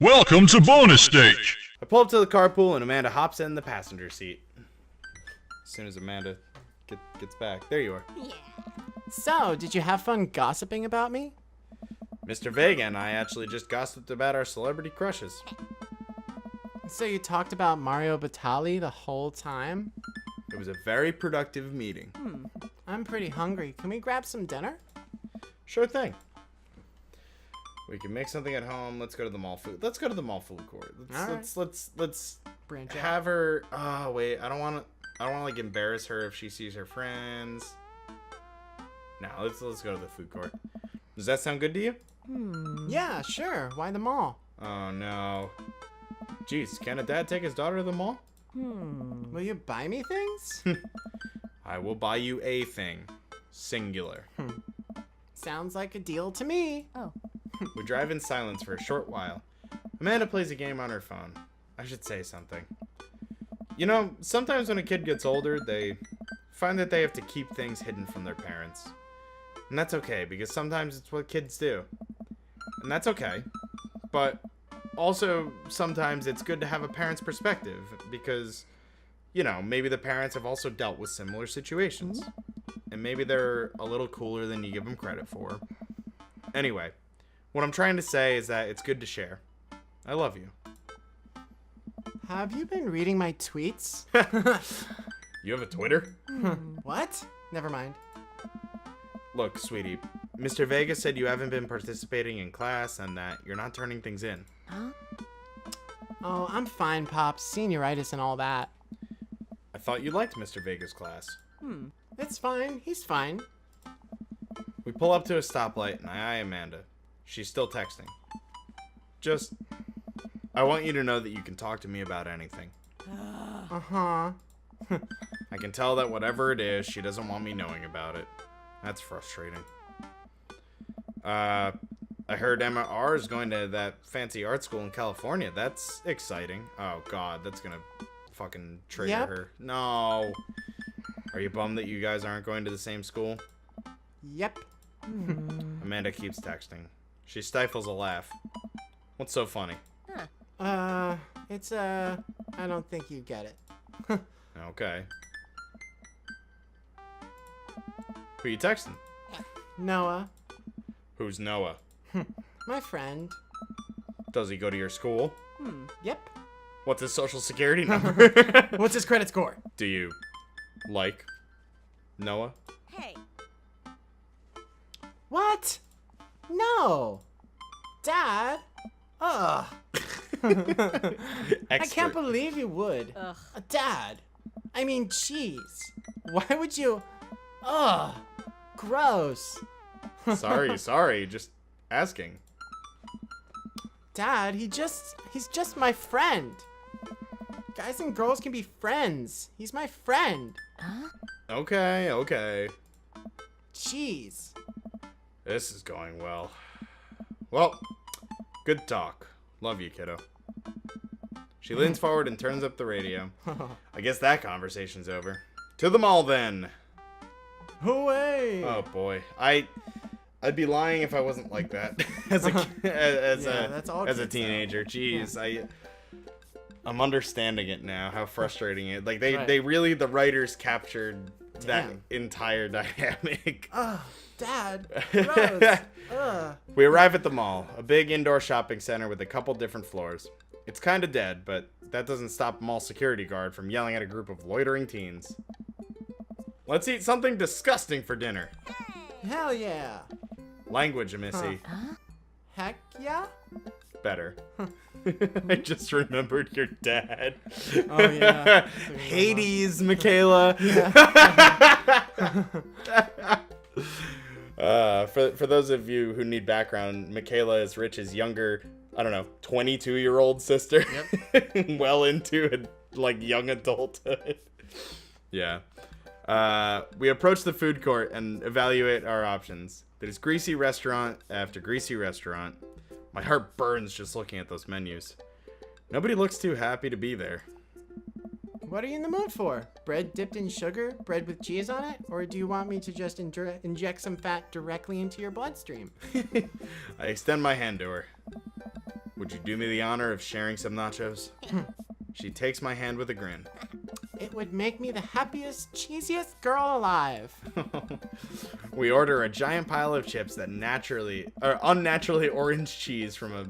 Welcome to bonus stage. I pull up to the carpool and Amanda hops in the passenger seat. As soon as Amanda gets back. There you are. Yeah. So, did you have fun gossiping about me? Mr. Vega and I actually just gossiped about our celebrity crushes. So you talked about Mario Batali the whole time? It was a very productive meeting. I'm pretty hungry. Can we grab some dinner? Sure thing. We can make something at home. Let's go to the mall food. Let's go to the mall food court. Let's Branch out. have her. Oh wait, I don't want to like embarrass her if she sees her friends. No, let's go to the food court. Does that sound good to you? Yeah, sure. Why the mall? Oh no. Jeez, can a dad take his daughter to the mall? Will you buy me things? I will buy you a thing. Singular. Sounds like a deal to me. Oh. We drive in silence for a short while. Amanda plays a game on her phone. I should say something. You know, sometimes when a kid gets older, they find that they have to keep things hidden from their parents. And that's okay, because sometimes it's what kids do. And that's okay. But also, sometimes it's good to have a parent's perspective, because, you know, maybe the parents have also dealt with similar situations. And maybe they're a little cooler than you give them credit for. Anyway, what I'm trying to say is that it's good to share. I love you. Have you been reading my tweets? You have a Twitter? What? Never mind. Look, sweetie, Mr. Vega said you haven't been participating in class and that you're not turning things in. Huh? Oh, I'm fine, Pops. Senioritis and all that. I thought you liked Mr. Vega's class. It's fine. He's fine. We pull up to a stoplight and I eye Amanda. She's still texting. I want you to know that you can talk to me about anything. Uh-huh. I can tell that whatever it is, she doesn't want me knowing about it. That's frustrating. I heard Emma R is going to that fancy art school in California. That's exciting. Oh god, that's gonna fucking trigger Yep. her. No. Are you bummed that you guys aren't going to the same school? Yep. Amanda keeps texting. She stifles a laugh. What's so funny? I don't think you get it. Okay. Who you texting? Noah, Who's Noah? my friend. Does he go to your school? Yep. What's his social security number? What's his credit score? Do you like Noah? Hey. What? No. Dad? Ugh. I Expert. can't believe you would. Ugh. Dad. I mean, jeez. Why would you? Ugh. Gross. Sorry, just asking. Dad, he's just my friend. Guys and girls can be friends. He's my friend. Huh? Okay. Jeez. This is going well. Well, good talk. Love you, kiddo. She leans forward and turns up the radio. I guess that conversation's over. To the mall, then. Away. Oh, boy. I'd be lying if I wasn't like that as that's all a kids teenager. Jeez, I'm understanding it now. How frustrating it. Like Right. they really, the writers captured that Damn. entire dynamic. Ugh. Dad. Gross. Ugh. We arrive at the mall, a big indoor shopping center with a couple different floors. It's kind of dead, but that doesn't stop a mall security guard from yelling at a group of loitering teens. Let's eat something disgusting for dinner. Hell yeah. Language, Missy. Heck yeah. Better. I just remembered your dad. Oh yeah. Hades, Michaela. For those of you who need background, Michaela is Rich's younger, 22-year-old sister. Yep. Well into young adulthood. Yeah. We approach the food court and evaluate our options. There's greasy restaurant after greasy restaurant. My heart burns just looking at those menus. Nobody looks too happy to be there. What are you in the mood for? Bread dipped in sugar? Bread with cheese on it? Or do you want me to just inject some fat directly into your bloodstream? I extend my hand to her. Would you do me the honor of sharing some nachos? She takes my hand with a grin. It would make me the happiest, cheesiest girl alive. We order a giant pile of chips that unnaturally orange cheese from a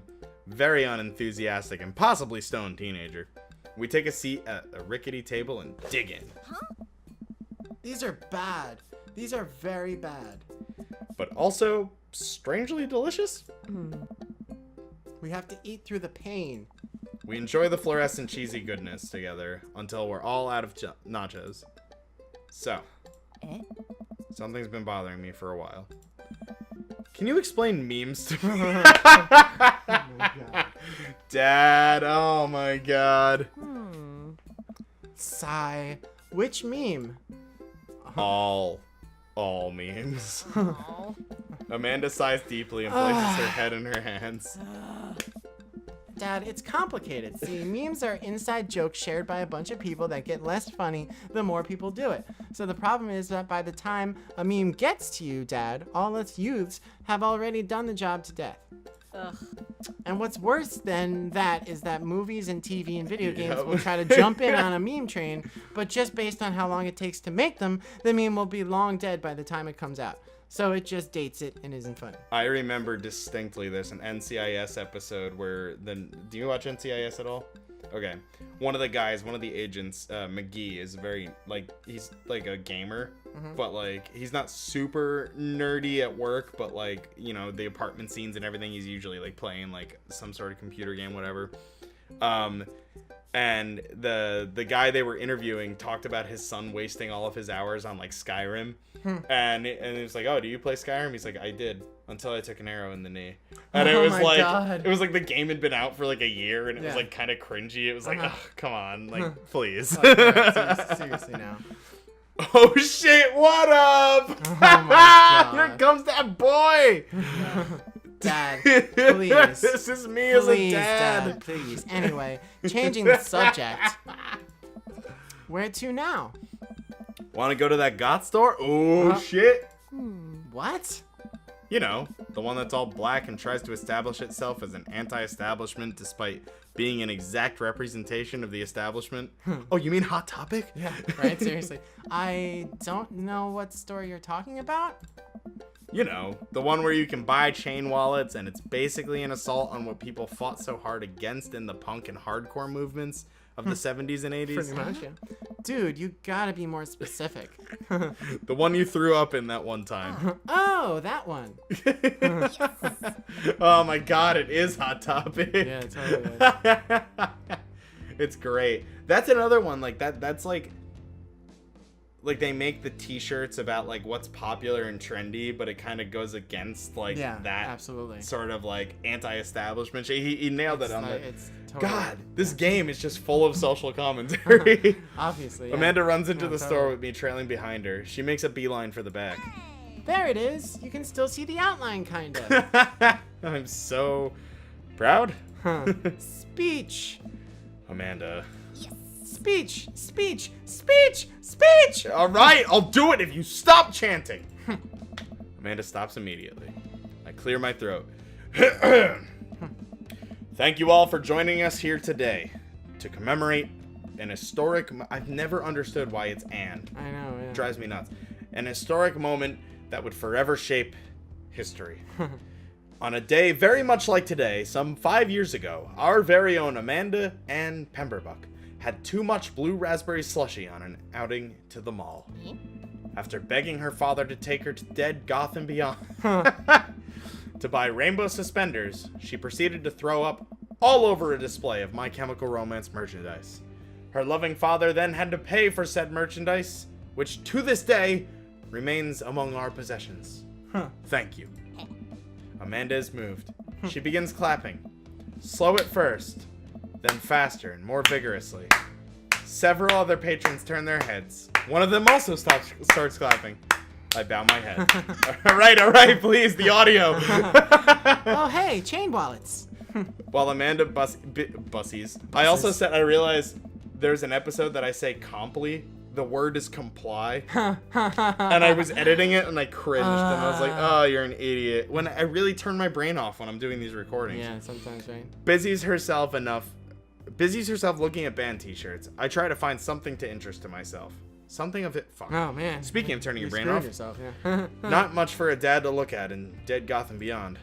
very unenthusiastic and possibly stoned teenager. We take a seat at a rickety table and dig in. These are bad. These are very bad. But also strangely delicious. We have to eat through the pain. We enjoy the fluorescent cheesy goodness together until we're all out of nachos. So, something's been bothering me for a while. Can you explain memes to me? Oh my God. Dad, oh my God. Sigh. Which meme? All memes. Amanda sighs deeply and places her head in her hands. Dad, it's complicated. See, memes are inside jokes shared by a bunch of people that get less funny the more people do it. So the problem is that by the time a meme gets to you, Dad, all us youths have already done the job to death. Ugh. And what's worse than that is that movies and TV and video games will try to jump in on a meme train, but just based on how long it takes to make them, the meme will be long dead by the time it comes out. So it just dates it and isn't funny. I remember distinctly there's an NCIS episode where do you watch NCIS at all? Okay. One of the agents, McGee, is he's like a gamer, but like he's not super nerdy at work, but like, you know, the apartment scenes and everything, he's usually like playing like some sort of computer game, whatever. And the guy they were interviewing talked about his son wasting all of his hours on like Skyrim. And he was like, "Oh, do you play Skyrim?" He's like, "I did until I took an arrow in the knee." And it was like God. it was like the game had been out for like a year and it was Yeah. like kind of cringy. It was like, "Oh, come on, like please." Seriously now. Oh shit, what up? Oh my God. Here comes that boy. Dad, please. This is me as a Please, dad. please. Anyway, changing the subject. Where to now? Want to go to that Goth store? Oh shit. What? You know, the one that's all black and tries to establish itself as an anti-establishment despite being an exact representation of the establishment. Oh, you mean Hot Topic? Yeah, right? Seriously. I don't know what store you're talking about. You know, the one where you can buy chain wallets and it's basically an assault on what people fought so hard against in the punk and hardcore movements of the 70s and 80s. Pretty much, yeah. Dude, you gotta be more specific. The one you threw up in that one time. Oh, that one. Oh my God, it is Hot Topic. Yeah, it totally is. It's great. That's another one like that. That's like they make the t-shirts about like what's popular and trendy, but it kind of goes against like Yeah, that absolutely. sort of like anti-establishment shit. He nailed it on like, the. it's totally, God, this game is just full of social commentary. Obviously. Yeah. Amanda runs into No, the totally. store with me trailing behind her. She makes a beeline for the back. There it is. You can still see the outline, kind of. I'm so proud. Speech. Amanda. Speech. Speech. Speech. Speech. All right, I'll do it if you stop chanting. Amanda stops immediately. I clear my throat. Thank you all for joining us here today to commemorate an historic. I've never understood why it's and. I know, yeah. It drives me nuts. An historic moment that would forever shape history. On a day very much like today, some 5 years ago, our very own Amanda Ann Pemberbuck had too much blue raspberry slushy on an outing to the mall. After begging her father to take her to Dead, Goth, and Beyond to buy rainbow suspenders, she proceeded to throw up all over a display of My Chemical Romance merchandise. Her loving father then had to pay for said merchandise, which to this day remains among our possessions. Thank you. Amanda is moved. She begins clapping. Slow at first, then faster and more vigorously. Several other patrons turn their heads. One of them also starts clapping. I bow my head. All right, please, the audio. Oh, hey, chain wallets. While Amanda bussies. I also said, I realized there's an episode that I say comply the word is comply. And I was editing it and I cringed and I was like, oh, you're an idiot. When I really turn my brain off when I'm doing these recordings. Yeah, sometimes, right? Busies herself looking at band t-shirts. I try to find something to interest to myself. Something of it. Fuck. Oh, man. Speaking of turning your brain screwed off. Yourself, yeah. Not much for a dad to look at in Dead Goth and Beyond.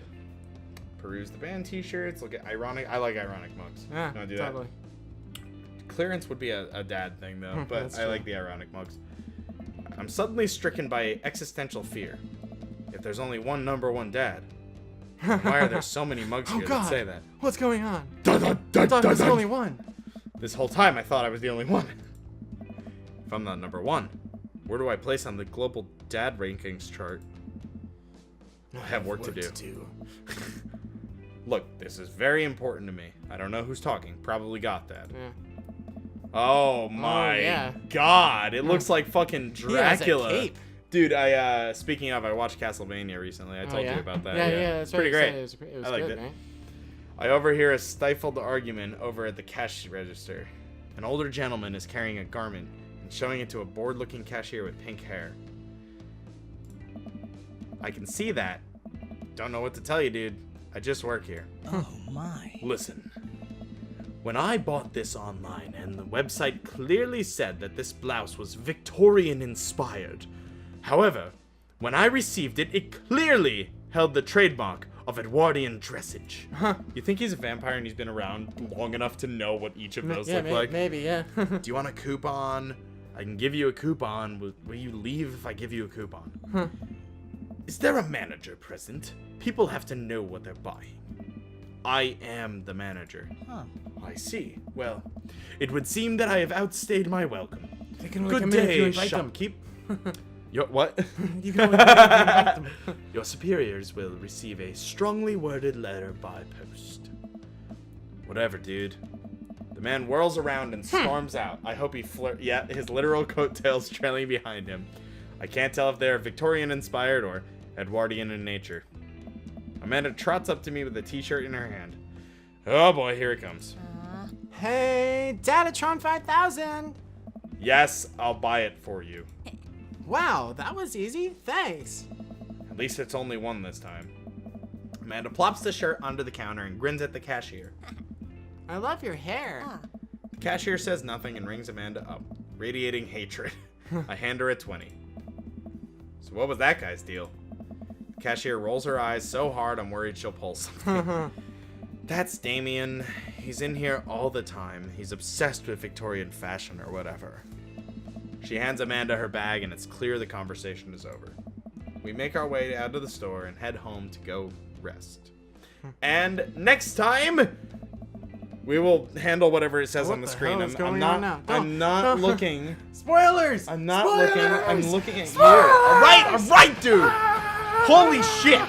Peruse the band t-shirts. Look at ironic. I like ironic mugs. Yeah, Wanna do totally. that? Clearance would be a dad thing though, but That's I true. like the ironic mugs. I'm suddenly stricken by existential fear. If there's only one number one dad, why are there so many mugs here that say that? What's going on? Dun, dun, dun, I thought dun, I was the dun. only one. This whole time I thought I was the only one. If I'm not number one, where do I place on the global dad rankings chart? I have work to do. Look, this is very important to me. I don't know who's talking. Probably Goth Dad. Yeah. Oh my yeah. god. It looks like fucking He has a Dracula. cape. Dude, speaking of, I watched Castlevania recently. I told yeah? you about that. Yeah, that's Pretty right. great. It was I liked good, it. right? I overhear a stifled argument over at the cash register. An older gentleman is carrying a garment and showing it to a bored-looking cashier with pink hair. I can see that. Don't know what to tell you, dude. I just work here. Oh my. Listen. When I bought this online and the website clearly said that this blouse was Victorian inspired. However, when I received it, it clearly held the trademark of Edwardian dressage. You think he's a vampire and he's been around long enough to know what each of those look like? Maybe, yeah. Do you want a coupon? I can give you a coupon. Will you leave if I give you a coupon? Is there a manager present? People have to know what they're buying. I am the manager. Huh. I see. Well, it would seem that I have outstayed my welcome. They can only Good come in if you day, invite them. shopkeep. Your what? You can only come in if you invite them. Your superiors will receive a strongly worded letter by post. Whatever, dude. The man whirls around and storms out. I hope he yeah, his literal coattails trailing behind him. I can't tell if they are Victorian inspired or Edwardian in nature. Amanda trots up to me with a t-shirt in her hand. Oh boy, here it comes. Hey, Datatron 5000! Yes, I'll buy it for you. Wow, that was easy. Thanks. At least it's only one this time. Amanda plops the shirt onto the counter and grins at the cashier. I love your hair. The cashier says nothing and rings Amanda up, radiating hatred. I hand her a 20. So what was that guy's deal? The cashier rolls her eyes so hard I'm worried she'll pull something. That's Damien. He's in here all the time. He's obsessed with Victorian fashion or whatever. She hands Amanda her bag and it's clear the conversation is over. We make our way out of the store and head home to go rest. And next time, we will handle whatever it says What on the the screen. hell is going on now? I'm not looking. Spoilers! I'm not Spoilers! looking. I'm looking at you. All right, dude. Holy shit.